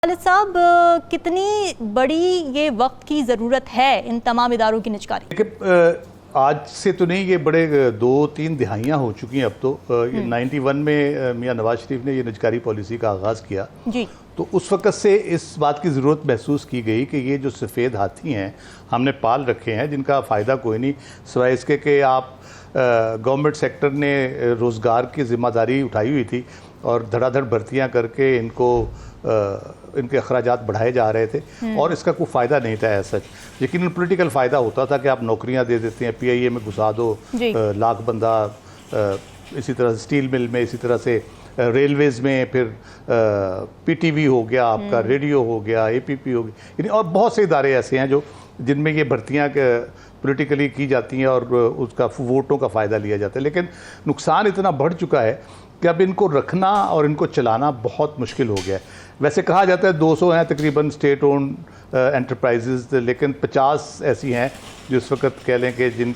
खालिद साहब, कितनी बड़ी ये वक्त की ज़रूरत है इन तमाम इदारों की निजकारी? देखिए, आज से तो नहीं, ये बड़े 2-3 दिहाइयाँ हो चुकी हैं अब तो। 91 में मियाँ नवाज शरीफ ने ये निजकारी पॉलिसी का आगाज़ किया जी। तो उस वक़्त से इस बात की ज़रूरत महसूस की गई कि ये जो सफ़ेद हाथी हैं हमने पाल रखे हैं, जिनका फ़ायदा कोई नहीं सिवाय इसके कि आप गवर्नमेंट सेक्टर ने रोज़गार की ज़िम्मेदारी उठाई हुई थी और धड़ाधड़ भर्तियां करके इनके अखराजात बढ़ाए जा रहे थे और इसका कोई फ़ायदा नहीं था ऐसा। लेकिन पॉलिटिकल फ़ायदा होता था कि आप नौकरियां दे देते हैं, PIA में घुसा दो लाख बंदा, इसी तरह स्टील मिल में, इसी तरह से रेलवेज़ में, फिर PTV हो गया आपका, रेडियो हो गया, APP हो गया, यानी और बहुत से इदारे ऐसे हैं जो जिनमें ये भर्तियाँ पॉलिटिकली की जाती हैं और उसका वोटों का फ़ायदा लिया जाता है। लेकिन नुकसान इतना बढ़ चुका है कि अब इनको रखना और इनको चलाना बहुत मुश्किल हो गया है। वैसे कहा जाता है 200 हैं तकरीबन स्टेट ओन एंटरप्राइजेज़, लेकिन 50 ऐसी हैं जो इस वक्त कह लें कि जिन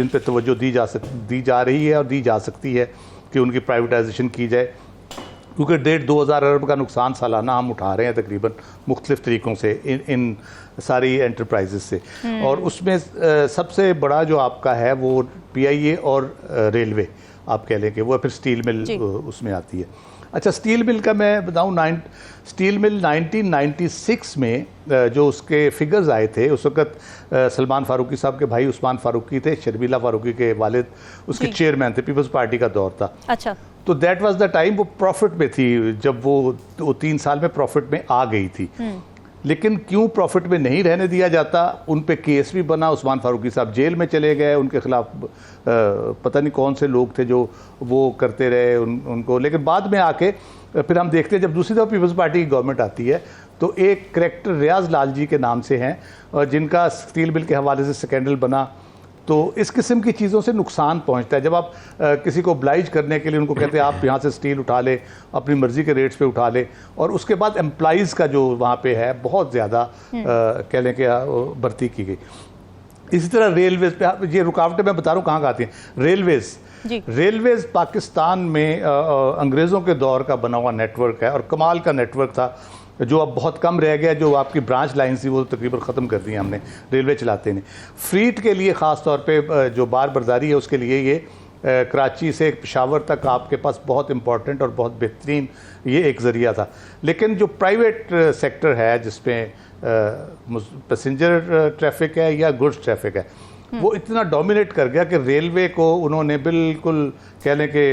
पे तवज्जो दी जा रही है और दी जा सकती है कि उनकी प्राइवेटाइजेशन की जाए, क्योंकि 1.5-2 हज़ार अरब का नुकसान सालाना हम उठा रहे हैं तकरीबन मुख्तलिफ तरीक़ों से इन सारी एंटरप्राइजेज़ से। और उसमें सबसे बड़ा जो आपका है वो PIA और रेलवे आप कह लें कि वो फिर स्टील मिल उसमें आती है। अच्छा, स्टील मिल का मैं बताऊँ, स्टील मिल 1996 में जो उसके फिगर्स आए थे, उस वक़्त सलमान फ़ारूकी साहब के भाई उस्मान फ़ारूकी थे, शर्मिला फ़ारूकी के वालिद उसके चेयरमैन थे, पीपल्स पार्टी का दौर था। अच्छा, तो दैट वाज द टाइम वो प्रॉफिट में थी, जब वो 3 साल में प्रॉफिट में आ गई थी। लेकिन क्यों प्रॉफिट में नहीं रहने दिया जाता, उन पे केस भी बना, उस्मान फ़ारूकी साहब जेल में चले गए, उनके ख़िलाफ़ पता नहीं कौन से लोग थे जो वो करते रहे उनको। लेकिन बाद में आके फिर हम देखते हैं जब दूसरी दफ़ा पीपल्स पार्टी की गवर्नमेंट आती है तो एक करैक्टर रियाज लाल जी के नाम से हैं और जिनका स्टील मिल के हवाले से स्कैंडल बना। तो इस किस्म की चीज़ों से नुकसान पहुंचता है जब आप किसी को ऑब्लाइज करने के लिए उनको कहते हैं आप यहाँ से स्टील उठा ले, अपनी मर्ज़ी के रेट्स पे उठा ले, और उसके बाद एम्प्लॉइज़ का जो वहाँ पे है बहुत ज़्यादा कह लें कि भर्ती की गई। इसी तरह रेलवेज़ पे ये रुकावटें मैं बता रहा हूँ कहाँ आती हैं। रेलवेज़ पाकिस्तान में अंग्रेज़ों के दौर का बना हुआ नेटवर्क है और कमाल का नेटवर्क था जो अब बहुत कम रह गया। जो आपकी ब्रांच लाइन थी वो तकरीबन ख़त्म कर दी हमने रेलवे चलाते ने। फ्रीट के लिए ख़ास तौर पे जो बार बर्दारी है उसके लिए ये कराची से पेशावर तक आपके पास बहुत इंपॉर्टेंट और बहुत बेहतरीन ये एक ज़रिया था। लेकिन जो प्राइवेट सेक्टर है जिसमें पैसेंजर ट्रैफिक है या गुड्स ट्रैफिक है, वो इतना डोमिनेट कर गया कि रेलवे को उन्होंने बिल्कुल कह लें कि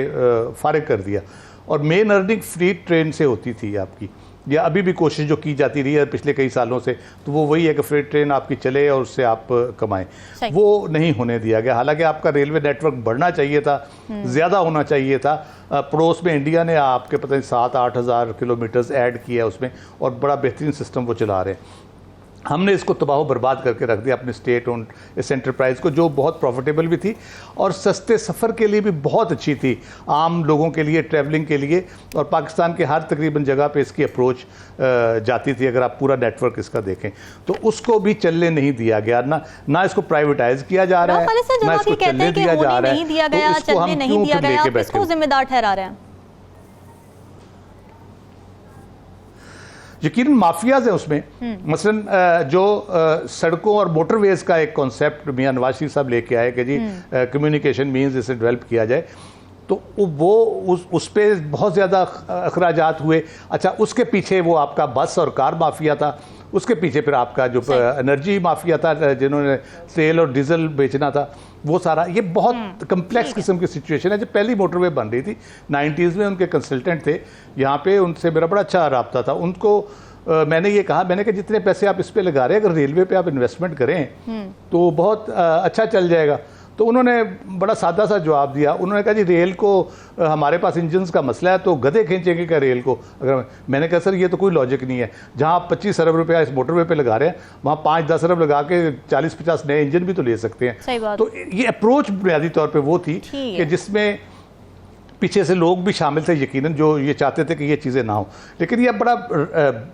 फारिग कर दिया। और मेन अर्निंग फ्रीट ट्रेन से होती थी आपकी, या अभी भी कोशिश जो की जाती रही है पिछले कई सालों से, तो वो वही है कि फ्रेट ट्रेन आपकी चले और उससे आप कमाएं। वो नहीं होने दिया गया। हालांकि आपका रेलवे नेटवर्क बढ़ना चाहिए था, ज़्यादा होना चाहिए था। पड़ोस में इंडिया ने आपके पता नहीं 7-8 हज़ार किलोमीटर्स ऐड किया उसमें और बड़ा बेहतरीन सिस्टम वो चला रहे हैं। हमने इसको तबाह बर्बाद करके रख दिया अपने स्टेट ओन इस एंटरप्राइज़ को, जो बहुत प्रॉफिटेबल भी थी और सस्ते सफ़र के लिए भी बहुत अच्छी थी, आम लोगों के लिए, ट्रैवलिंग के लिए। और पाकिस्तान के हर तकरीबन जगह पे इसकी अप्रोच जाती थी अगर आप पूरा नेटवर्क इसका देखें। तो उसको भी चलने नहीं दिया गया, ना इसको प्राइवेटाइज किया जा रहा है, ना इसको चलने दिया जा रहा है। तो इसको हम क्यों फिर लेके बैठे? किसको जिम्मेदार ठहरा रहे हैं? यकीनन माफियाज हैं उसमें। मसलन जो सड़कों और मोटरवेज का एक कॉन्सेप्ट मियां नवाज शरीफ साहब लेके आए कि जी कम्युनिकेशन मीन्स इसे डेवलप किया जाए, तो वो उस पे बहुत ज़्यादा अखराजात हुए। अच्छा, उसके पीछे वो आपका बस और कार माफिया था, उसके पीछे फिर आपका जो एनर्जी माफिया था जिन्होंने तेल और डीजल बेचना था, वो सारा। ये बहुत कम्प्लेक्स किस्म की सिचुएशन है। जब पहली मोटरवे बन रही थी 90s में, उनके कंसल्टेंट थे यहाँ पे, उनसे मेरा बड़ा अच्छा रब्ता था। उनको मैंने ये कहा, मैंने कहा जितने पैसे आप इस पे लगा रहे हैं अगर रेलवे पे आप इन्वेस्टमेंट करें तो बहुत अच्छा चल जाएगा। तो उन्होंने बड़ा सादा सा जवाब दिया। उन्होंने कहा जी रेल को हमारे पास इंजन्स का मसला है तो गधे खींचेंगे क्या रेल को? अगर मैंने कहा सर ये तो कोई लॉजिक नहीं है। जहाँ आप 25 अरब रुपया इस मोटरवे पे लगा रहे हैं वहाँ 5-10 अरब लगा के 40-50 नए इंजन भी तो ले सकते हैं। तो ये अप्रोच बुनियादी तौर पर वो थी कि जिसमें पीछे से लोग भी शामिल थे यकीनन, जो ये चाहते थे कि ये चीज़ें ना हो। लेकिन ये बड़ा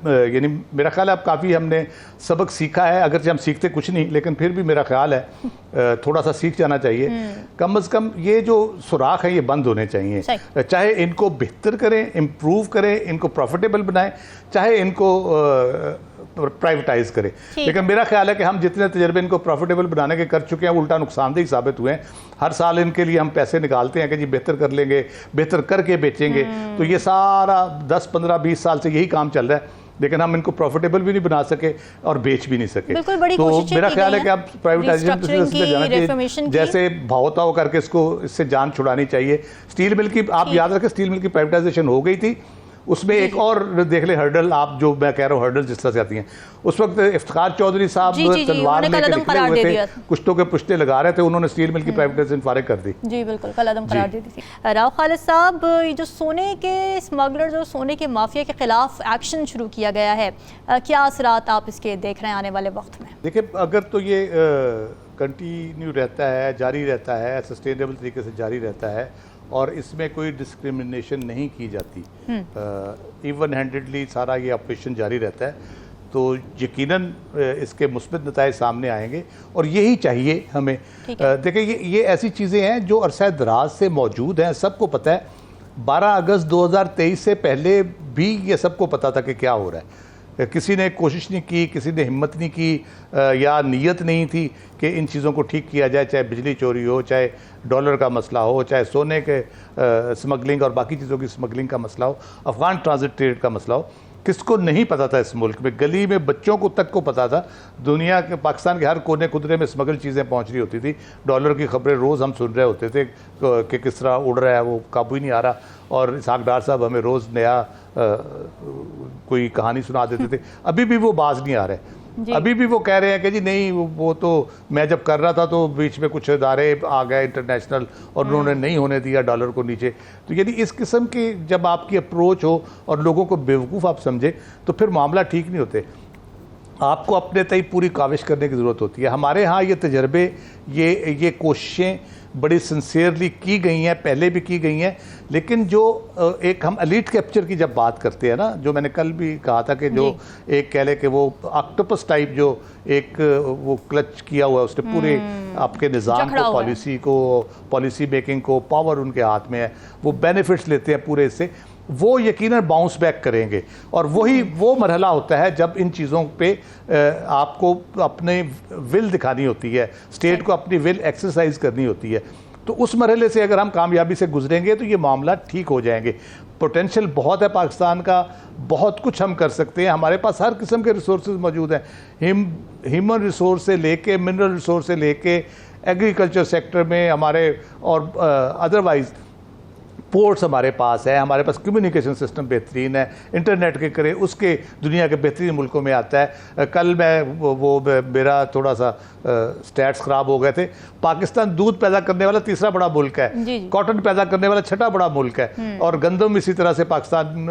यानी मेरा ख्याल है अब काफ़ी हमने सबक सीखा है, अगरचे हम सीखते कुछ नहीं लेकिन फिर भी मेरा ख्याल है थोड़ा सा सीख जाना चाहिए। कम अज़ कम ये जो सुराख है ये बंद होने चाहिए। चाहे इनको बेहतर करें, इम्प्रूव करें, इनको प्रॉफिटेबल बनाएं, चाहे इनको प्राइवेटाइज करें। लेकिन मेरा ख्याल है कि हम जितने तजर्बे इनको प्रॉफिटेबल बनाने के कर चुके हैं वो उल्टा नुकसानदेह साबित हुए हैं। हर साल इनके लिए हम पैसे निकालते हैं कि जी बेहतर कर लेंगे, बेहतर करके बेचेंगे, तो ये सारा 10, 15, 20 साल से यही काम चल रहा है, लेकिन हम इनको प्रॉफिटेबल भी नहीं बना सके और बेच भी नहीं सके। तो मेरा ख्याल है कि आप प्राइवेटाइजेशन पे जाना चाहिए, जैसे भावताओ करके इसको इससे जान छुड़ानी चाहिए। स्टील मिल की आप याद रखें, स्टील मिल की प्राइवेटाइजेशन हो गई थी, उसमें एक और देख ले हर्डल, आप जो मैं कह रहा हूँ हर्डल जिस तरह से आती हैं, उस वक्त इफ्तिखार चौधरी साहब तलवार लेकर निकले हुए थे, कुश्तों के पुश्ते लगा रहे थे, उन्होंने स्टील मिल की प्राइवेटाइजेशन फारिग कर दी। जी बिल्कुल, कलअदम करार दे दी थी। राव खालिद साहब, ये जो सोने के स्मगलर, जो सोने के माफिया के खिलाफ एक्शन शुरू किया गया है, क्या असरात आप इसके देख रहे हैं आने वाले वक्त में? देखिए, अगर तो ये कंटिन्यू रहता है, जारी रहता है, सस्टेनेबल तरीके से जारी रहता है और इसमें कोई डिस्क्रिमिनेशन नहीं की जाती, इवन हैंडेडली सारा ये ऑपरेशन जारी रहता है, तो यकीनन इसके मुस्बित नताइज सामने आएंगे और यही चाहिए हमें। देखिए, ये ऐसी चीज़ें हैं जो अरसा दराज से मौजूद हैं, सबको पता है। 12 अगस्त 2023 से पहले भी ये सबको पता था कि क्या हो रहा है। किसी ने कोशिश नहीं की, किसी ने हिम्मत नहीं की या नीयत नहीं थी कि इन चीज़ों को ठीक किया जाए, चाहे बिजली चोरी हो, चाहे डॉलर का मसला हो, चाहे सोने के स्मगलिंग और बाकी चीज़ों की स्मगलिंग का मसला हो, अफ़गान ट्रांजिट ट्रेड का मसला हो। किसको नहीं पता था इस मुल्क में? गली में बच्चों को तक को पता था। दुनिया के, पाकिस्तान के हर कोने खुदरे में स्मगल चीज़ें पहुंच रही होती थी। डॉलर की खबरें रोज़ हम सुन रहे होते थे कि किस तरह उड़ रहा है, वो काबू ही नहीं आ रहा। और इसहाक डार साहब हमें रोज़ नया कोई कहानी सुना देते थे। अभी भी वो बाज नहीं आ रहे, अभी भी वो कह रहे हैं कि जी नहीं, वो तो मैं जब कर रहा था तो बीच में कुछ इदारे आ गए इंटरनेशनल और उन्होंने नहीं होने दिया डॉलर को नीचे। तो यदि इस किस्म की जब आपकी अप्रोच हो और लोगों को बेवकूफ़ आप समझे, तो फिर मामला ठीक नहीं होते। आपको अपने तय पूरी काविश करने की ज़रूरत होती है। हमारे यहाँ ये तजर्बे, ये कोशिशें बड़ी सिंसियरली की गई हैं, पहले भी की गई हैं, लेकिन जो एक हम एलीट कैप्चर की जब बात करते हैं ना, जो मैंने कल भी कहा था कि जो एक कह ले कि वो ऑक्टोपस टाइप जो एक वो क्लच किया हुआ है, उसने पूरे आपके निज़ाम को, पॉलिसी मेकिंग को, पावर उनके हाथ में है, वो बेनिफिट्स लेते हैं पूरे इससे, वो यकीनन बाउंस बैक करेंगे। और वही वो मरहला होता है जब इन चीज़ों पे आपको अपने विल दिखानी होती है, स्टेट को अपनी विल एक्सरसाइज करनी होती है। तो उस मरहले से अगर हम कामयाबी से गुजरेंगे तो ये मामला ठीक हो जाएंगे। पोटेंशियल बहुत है पाकिस्तान का, बहुत कुछ हम कर सकते हैं, हमारे पास हर किस्म के रिसोर्सेज मौजूद हैं, ह्यूमन रिसोर्स से लेके मिनरल रिसोर्स से लेके एग्रीकल्चर सेक्टर में हमारे, और अदरवाइज़ पोर्ट्स हमारे पास है, हमारे पास कम्युनिकेशन सिस्टम बेहतरीन है, इंटरनेट के करे उसके दुनिया के बेहतरीन मुल्कों में आता है। कल मैं वो मेरा थोड़ा सा स्टैट्स ख़राब हो गए थे। पाकिस्तान दूध पैदा करने वाला तीसरा बड़ा मुल्क है, कॉटन पैदा करने वाला छठा बड़ा मुल्क है, और गंदम इसी तरह से पाकिस्तान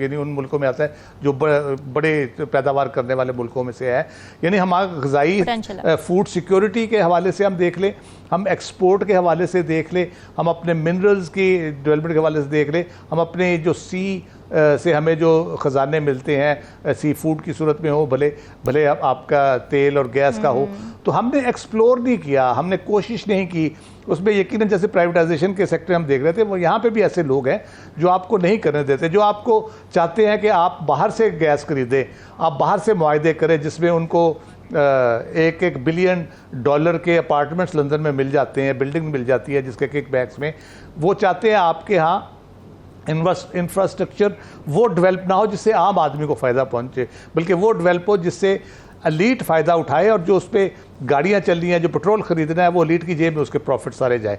यानी उन मुल्कों में आता है जो बड़े पैदावार करने वाले मुल्कों में से है। यानी हमारा ग़िज़ाई फूड सिक्योरिटी के हवाले से हम देख लें, हम एक्सपोर्ट के हवाले से देख लें, हम अपने मिनरल्स की डेवलपमेंट के हवाले से देख लें, हम अपने जो सी से हमें जो ख़जाने मिलते हैं सी फूड की सूरत में हो, भले आपका तेल और गैस का हो, तो हमने एक्सप्लोर नहीं किया, हमने कोशिश नहीं की उसमें। यकीनन जैसे प्राइवेटाइजेशन के सेक्टर हम देख रहे थे, वो यहाँ पे भी ऐसे लोग हैं जो आपको नहीं करने देते, जो आपको चाहते हैं कि आप बाहर से गैस खरीदें, आप बाहर से मुआहदे करें जिसमें उनको $1 बिलियन के अपार्टमेंट्स लंदन में मिल जाते हैं, बिल्डिंग मिल जाती है जिसके किकबैक्स में। वो चाहते हैं आपके यहाँ इंफ्रास्ट्रक्चर वो डेवलप ना हो जिससे आम आदमी को फ़ायदा पहुँचे, बल्कि वो डेवलप हो जिससे एलीट फ़ायदा उठाए, और जो उस पर गाड़ियाँ चल रही हैं, जो पेट्रोल ख़रीदना है, वो एलीट की जेब में उसके प्रॉफिट सारे जाए।